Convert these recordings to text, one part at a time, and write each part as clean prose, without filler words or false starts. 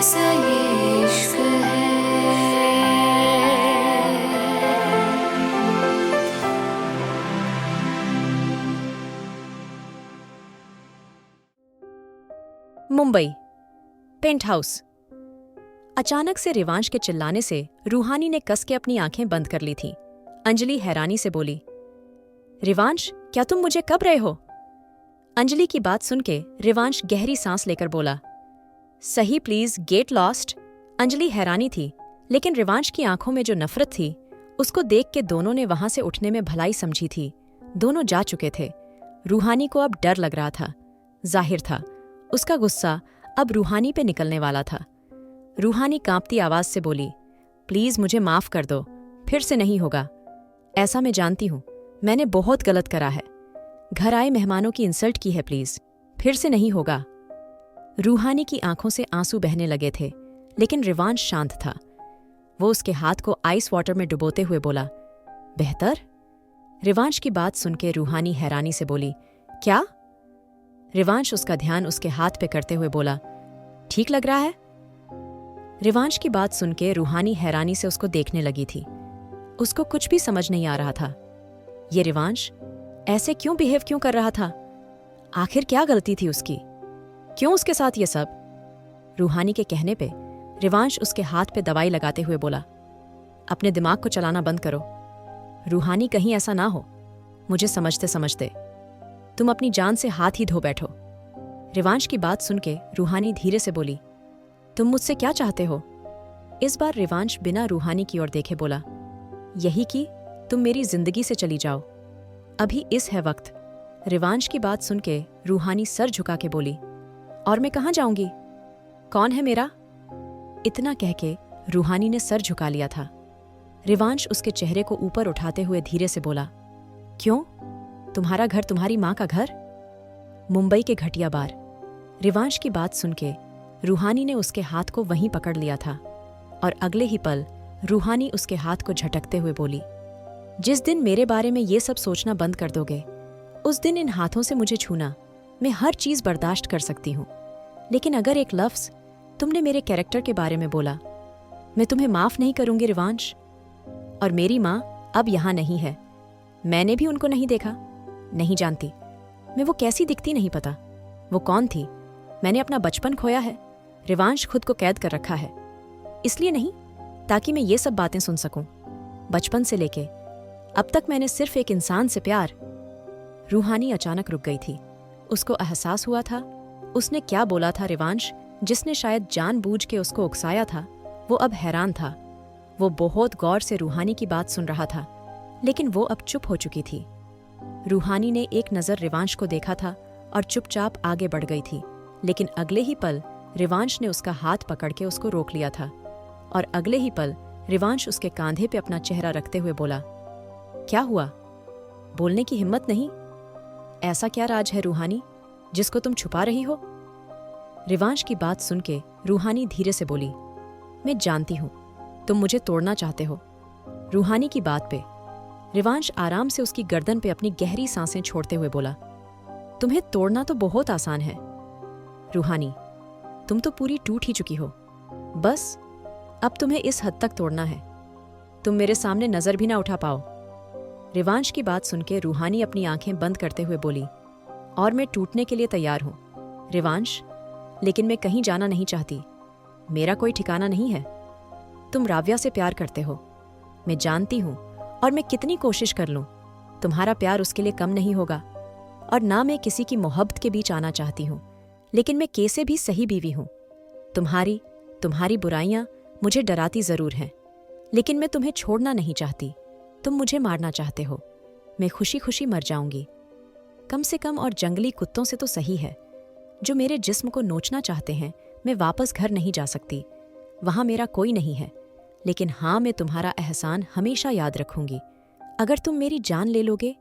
कैसा ये इश्क है। Mumbai, penthouse. अचानक से रिवांश के चिल्लाने से रूहानी ने कस के अपनी आंखें बंद कर ली थीं। अंजलि हैरानी से बोली, रिवांश, क्या तुम मुझे कब रहे हो? अंजलि की बात सुन के रिवांश गहरी सांस लेकर बोला, सही प्लीज, गेट लॉस्ट। अंजलि हैरानी थी, लेकिन रिवांश की आंखों में जो नफरत थी उसको देख के दोनों ने वहां से उठने में भलाई समझी थी। दोनों जा चुके थे। रूहानी को अब डर लग रहा था। जाहिर था उसका गुस्सा अब रूहानी पे निकलने वाला था। रूहानी कांपती आवाज से बोली, प्लीज मुझे माफ कर दो, फिर से नहीं होगा। ऐसा मैं जानती हूं, मैंने बहुत गलत करा है। घर आए मेहमानों की इंसल्ट की है, प्लीज, फिर से नहीं होगा। रूहानी की आंखों से आंसू बहने लगे थे, लेकिन रिवांश शांत था। वो उसके हाथ को आइस वाटर में डुबोते हुए बोला, बेहतर? रिवांश की बात सुनकर रूहानी हैरानी से बोली, क्या? रिवांश उसका ध्यान उसके हाथ पे करते हुए बोला, ठीक लग रहा है? रिवांश की बात सुनकर रूहानी हैरानी से उसको देखने लगी थी। उसको कुछ भी समझ नहीं आ रहा था। ये रिवांश ऐसे क्यों बिहेव क्यों कर रहा था? आखिर क्या गलती थी उसकी? क्यों उसके साथ ये सब? रूहानी के कहने पे रिवांश उसके हाथ पे दवाई लगाते हुए बोला, अपने दिमाग को चलाना बंद करो। रूहानी, कहीं ऐसा ना हो मुझे समझते समझते तुम अपनी जान से हाथ ही धो बैठो। रिवांश की बात सुन के रूहानी धीरे से बोली, तुम मुझसे क्या चाहते हो? इस बार रिवांश बिना रूहानी की ओर देखे बोला, यही कि तुम मेरी जिंदगी से चली जाओ। अभी इस है वक्त। रिवांश की बात सुन के रूहानी सर झुका के बोली, और मैं कहाँ जाऊंगी? कौन है मेरा? इतना कह के रूहानी ने सर झुका लिया था। रिवांश उसके चेहरे को ऊपर उठाते हुए धीरे से बोला, क्यों? तुम्हारा घर तुम्हारी माँ का घर? मुंबई के घटिया बार। रिवांश की बात सुन के रूहानी ने उसके हाथ को वहीं पकड़ लिया था, और अगले ही पल रूहानी उसके हाथ को झटकते हुए बोली, जिस दिन मेरे बारे में ये सब सोचना बंद कर दोगे, उस दिन इन हाथों से मुझे छूना मैं हर चीज बर्दाश्त कर सकती हूँ। लेकिन अगर एक लफ्ज तुमने मेरे कैरेक्टर के बारे में बोला, मैं तुम्हें माफ नहीं करूंगी रिवांश। और मेरी माँ अब यहाँ नहीं है। मैंने भी उनको नहीं देखा, नहीं जानती मैं वो कैसी दिखती, नहीं पता वो कौन थी। मैंने अपना बचपन खोया है। रिवांश खुद को कैद कर रखा है, इसलिए नहीं ताकि मैं ये सब बातें सुन सकूं। बचपन से लेके अब तक मैंने सिर्फ एक इंसान से प्यार। रूहानी अचानक रुक गई थी। उसको एहसास हुआ था उसने क्या बोला था। रिवांश, जिसने शायद जानबूझ के उसको उकसाया था, वो अब हैरान था। वो बहुत गौर से रूहानी की बात सुन रहा था, लेकिन वो अब चुप हो चुकी थी। रूहानी ने एक नज़र रिवांश को देखा था और चुपचाप आगे बढ़ गई थी, लेकिन अगले ही पल रिवांश ने उसका हाथ पकड़ के उसको रोक लिया था, और अगले ही पल रिवांश उसके कांधे पे अपना चेहरा रखते हुए बोला, क्या हुआ? बोलने की हिम्मत नहीं? ऐसा क्या राज है रूहानी जिसको तुम छुपा रही हो? रिवांश की बात सुन के रूहानी धीरे से बोली, मैं जानती हूं तुम मुझे तोड़ना चाहते हो। रूहानी की बात पे रिवांश आराम से उसकी गर्दन पे अपनी गहरी सांसें छोड़ते हुए बोला, तुम्हें तोड़ना तो बहुत आसान है रूहानी, तुम तो पूरी टूट ही चुकी हो। बस अब तुम्हें इस हद तक तोड़ना है, तुम मेरे सामने नजर भी ना उठा पाओ। रिवांश की बात सुनकर रूहानी अपनी आंखें बंद करते हुए बोली, और मैं टूटने के लिए तैयार हूं रिवांश, लेकिन मैं कहीं जाना नहीं चाहती। मेरा कोई ठिकाना नहीं है। तुम राव्या से प्यार करते हो, मैं जानती हूं, और मैं कितनी कोशिश कर लूं तुम्हारा प्यार उसके लिए कम नहीं होगा। और ना मैं किसी की मोहब्बत के बीच आना चाहती हूं, लेकिन मैं कैसे भी सही बीवी हूं। तुम्हारी बुराइयां मुझे डराती जरूर हैं, लेकिन मैं तुम्हें छोड़ना नहीं चाहती। तुम मुझे मारना चाहते हो, मैं खुशी खुशी मर जाऊंगी। कम से कम और जंगली कुत्तों से तो सही है जो मेरे जिस्म को नोचना चाहते हैं। मैं वापस घर नहीं जा सकती, वहां मेरा कोई नहीं है, लेकिन हाँ, मैं तुम्हारा एहसान हमेशा याद रखूंगी। अगर तुम मेरी जान ले लोगे,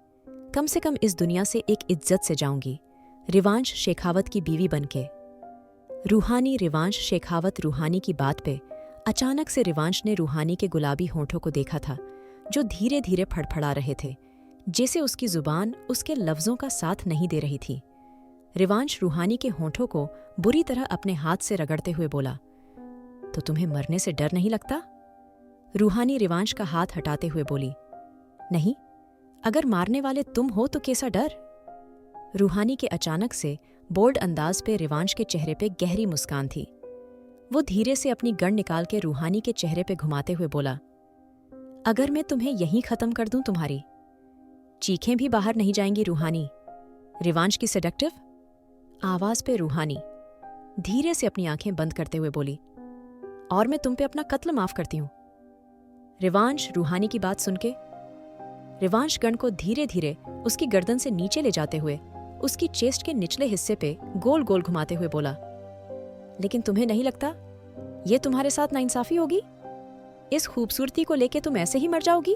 कम से कम इस दुनिया से एक इज्जत से जाऊंगी। रिवांश शेखावत की बीवी बनके। रूहानी रिवांश शेखावत रूहानी की बात पे अचानक से रिवांश ने रूहानी के गुलाबी होंठों को देखा था, जो धीरे धीरे फड़फड़ा रहे थे, जैसे उसकी जुबान उसके लफ्जों का साथ नहीं दे रही थी। रिवांश रूहानी के होंठों को बुरी तरह अपने हाथ से रगड़ते हुए बोला, तो तुम्हें मरने से डर नहीं लगता? रूहानी रिवांश का हाथ हटाते हुए बोली। नहीं, अगर मारने वाले तुम हो तो कैसा डर? रूहानी के अचानक से बोल्ड अंदाज पे रिवांश के चेहरे पे गहरी मुस्कान थी। वो धीरे से अपनी गन निकाल के रूहानी के चेहरे पे घुमाते हुए बोला, अगर मैं तुम्हें यहीं खत्म कर दूं तुम्हारी चीखें भी बाहर नहीं जाएंगी रूहानी। रिवांश की सेडक्टिव आवाज पे रूहानी धीरे से अपनी आंखें बंद करते हुए बोली, और मैं तुम पे अपना कत्ल माफ करती हूं। रिवांश रूहानी की बात सुन के रिवांश गन को धीरे धीरे उसकी गर्दन से नीचे ले जाते हुए उसकी चेस्ट के निचले हिस्से पे गोल गोल घुमाते हुए बोला, लेकिन तुम्हें नहीं लगता ये तुम्हारे साथ नाइंसाफी होगी? इस खूबसूरती को लेके तुम ऐसे ही मर जाओगी?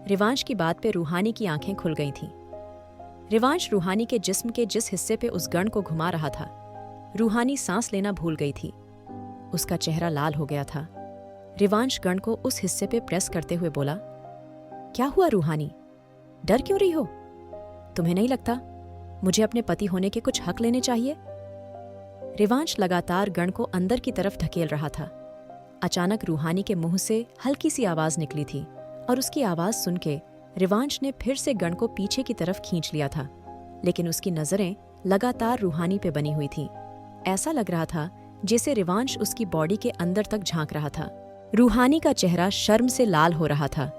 रिवांश की बात पे रूहानी की आंखें खुल गई थीं। रिवांश रूहानी के जिस्म के जिस हिस्से पे उस गण को घुमा रहा था, रूहानी सांस लेना भूल गई थी। उसका चेहरा लाल हो गया था। रिवांश गण को उस हिस्से पे प्रेस करते हुए बोला, क्या हुआ रूहानी? डर क्यों रही हो? तुम्हें नहीं लगता मुझे अपने पति होने के कुछ हक लेने चाहिए? रिवांश लगातार गण को अंदर की तरफ धकेल रहा था। अचानक रूहानी के मुंह से हल्की सी आवाज निकली थी और उसकी आवाज सुन के रिवांश ने फिर से गण को पीछे की तरफ खींच लिया था, लेकिन उसकी नजरें लगातार रूहानी पे बनी हुई थीं। ऐसा लग रहा था जैसे रिवांश उसकी बॉडी के अंदर तक झांक रहा था। रूहानी का चेहरा शर्म से लाल हो रहा था।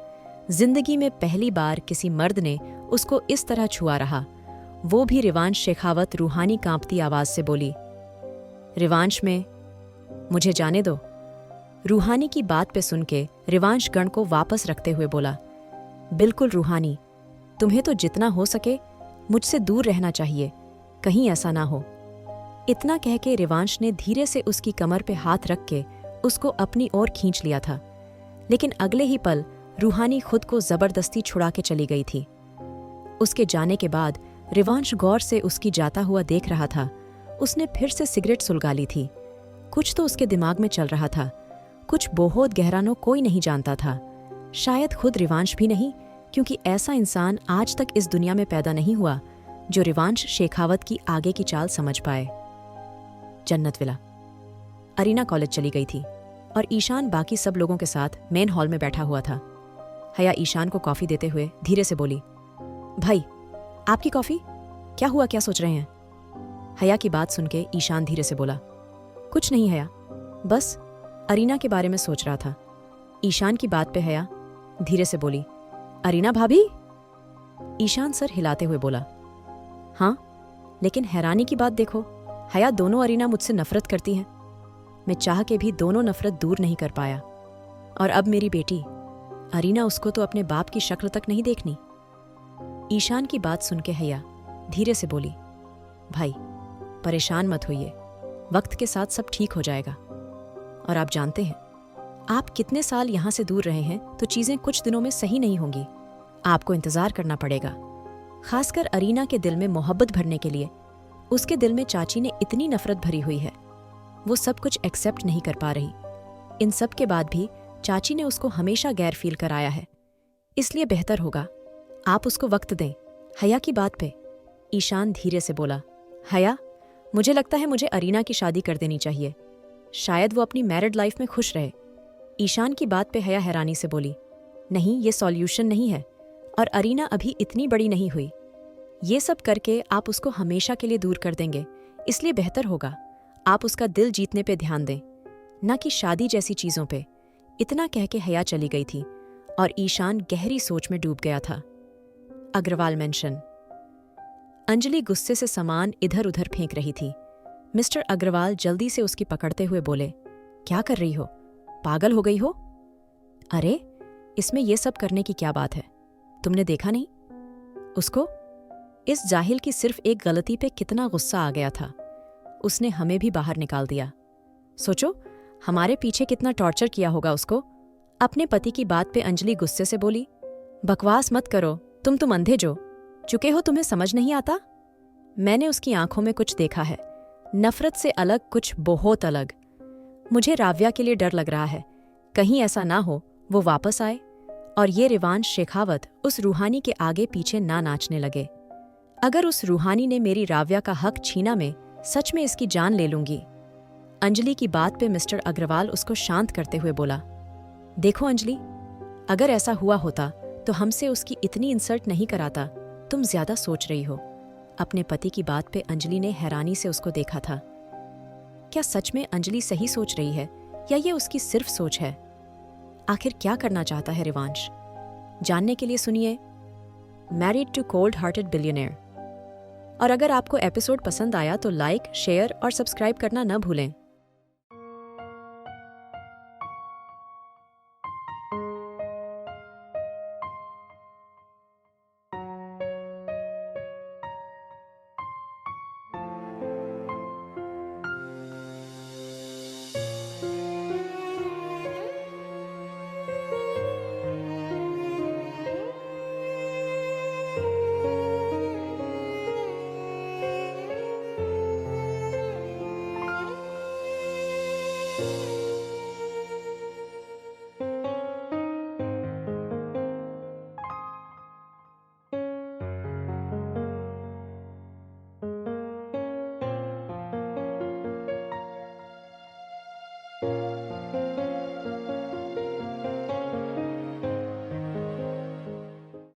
जिंदगी में पहली बार किसी मर्द ने उसको इस तरह छुआ रहा, वो भी रिवांश शेखावत। रूहानी कांपती आवाज से बोली, रिवांश में मुझे जाने दो। रूहानी की बात पे सुन के रिवांश गण को वापस रखते हुए बोला, बिल्कुल रूहानी, तुम्हें तो जितना हो सके मुझसे दूर रहना चाहिए, कहीं ऐसा ना हो। इतना कह के रिवांश ने धीरे से उसकी कमर पे हाथ रख के उसको अपनी ओर खींच लिया था, लेकिन अगले ही पल रूहानी खुद को जबरदस्ती छुड़ा के चली गई थी। उसके जाने के बाद रिवांश गौर से उसकी जाता हुआ देख रहा था। उसने फिर से सिगरेट सुलगा ली थी। कुछ तो उसके दिमाग में चल रहा था, कुछ बहुत गहरानो कोई नहीं जानता था, शायद खुद रिवांश भी नहीं, क्योंकि ऐसा इंसान आज तक इस दुनिया में पैदा नहीं हुआ जो रिवांश शेखावत की आगे की चाल समझ पाए। जन्नत विला। अरीना कॉलेज चली गई थी और ईशान बाकी सब लोगों के साथ मेन हॉल में बैठा हुआ था। हया ईशान को कॉफी देते हुए धीरे से बोली, भाई आपकी कॉफी? क्या हुआ, क्या सोच रहे हैं? हया की बात सुन के ईशान धीरे से बोला, कुछ नहीं हया, बस अरीना के बारे में सोच रहा था। ईशान की बात पे हया धीरे से बोली, अरीना भाभी? ईशान सर हिलाते हुए बोला, हाँ, लेकिन हैरानी की बात देखो हया, दोनों अरीना मुझसे नफरत करती हैं। मैं चाह के भी दोनों नफरत दूर नहीं कर पाया, और अब मेरी बेटी अरीना, उसको तो अपने बाप की शक्ल तक नहीं देखनी। ईशान की बात सुन के हया धीरे से बोली, भाई परेशान मत होइए, वक्त के साथ सब ठीक हो जाएगा। और आप जानते हैं, आप कितने साल यहाँ से दूर रहे हैं तो चीजें कुछ दिनों में सही नहीं होंगी। आपको इंतजार करना पड़ेगा। खासकर अरीना के दिल में मोहब्बत भरने के लिए उसके दिल में चाची ने इतनी नफरत भरी हुई है, वो सब कुछ एक्सेप्ट नहीं कर पा रही। इन सब के बाद भी चाची ने उसको हमेशा गैर फील कराया है, इसलिए बेहतर होगा आप उसको वक्त दें। हया की बात पे ईशान धीरे से बोला, हया, मुझे लगता है मुझे अरीना की शादी कर देनी चाहिए, शायद वो अपनी मैरिड लाइफ में खुश रहे। ईशान की बात पे हया हैरानी से बोली, नहीं, ये सॉल्यूशन नहीं है, और अरीना अभी इतनी बड़ी नहीं हुई। ये सब करके आप उसको हमेशा के लिए दूर कर देंगे, इसलिए बेहतर होगा आप उसका दिल जीतने पे ध्यान दें, न कि शादी जैसी चीजों पे। इतना कह के हया चली गई थी और ईशान गहरी सोच में डूब गया था। अग्रवाल मेंशन। अंजलि गुस्से से सामान इधर उधर फेंक रही थी। मिस्टर अग्रवाल जल्दी से उसकी पकड़ते हुए बोले, क्या कर रही हो, पागल हो गई हो? अरे, इसमें यह सब करने की क्या बात है, तुमने देखा नहीं उसको? इस जाहिल की सिर्फ एक गलती पे कितना गुस्सा आ गया था, उसने हमें भी बाहर निकाल दिया। सोचो हमारे पीछे कितना टॉर्चर किया होगा उसको। अपने पति की बात पे अंजलि गुस्से से बोली, बकवास मत करो, तुम अंधे जो चुके हो, तुम्हें समझ नहीं आता? मैंने उसकी आंखों में कुछ देखा है, नफरत से अलग, कुछ बहुत अलग। मुझे राव्या के लिए डर लग रहा है, कहीं ऐसा ना हो वो वापस आए और ये रिवांश शेखावत उस रूहानी के आगे पीछे ना नाचने लगे। अगर उस रूहानी ने मेरी राव्या का हक छीना, मैं सच में इसकी जान ले लूंगी। अंजलि की बात पे मिस्टर अग्रवाल उसको शांत करते हुए बोला, देखो अंजलि, अगर ऐसा हुआ होता तो हमसे उसकी इतनी इंसल्ट नहीं कराता। तुम ज्यादा सोच रही हो। अपने पति की बात पे अंजलि ने हैरानी से उसको देखा था। क्या सच में अंजलि सही सोच रही है या ये उसकी सिर्फ सोच है? आखिर क्या करना चाहता है रिवांश? जानने के लिए सुनिए married to cold hearted billionaire. और अगर आपको एपिसोड पसंद आया तो लाइक, शेयर और सब्सक्राइब करना न भूलें।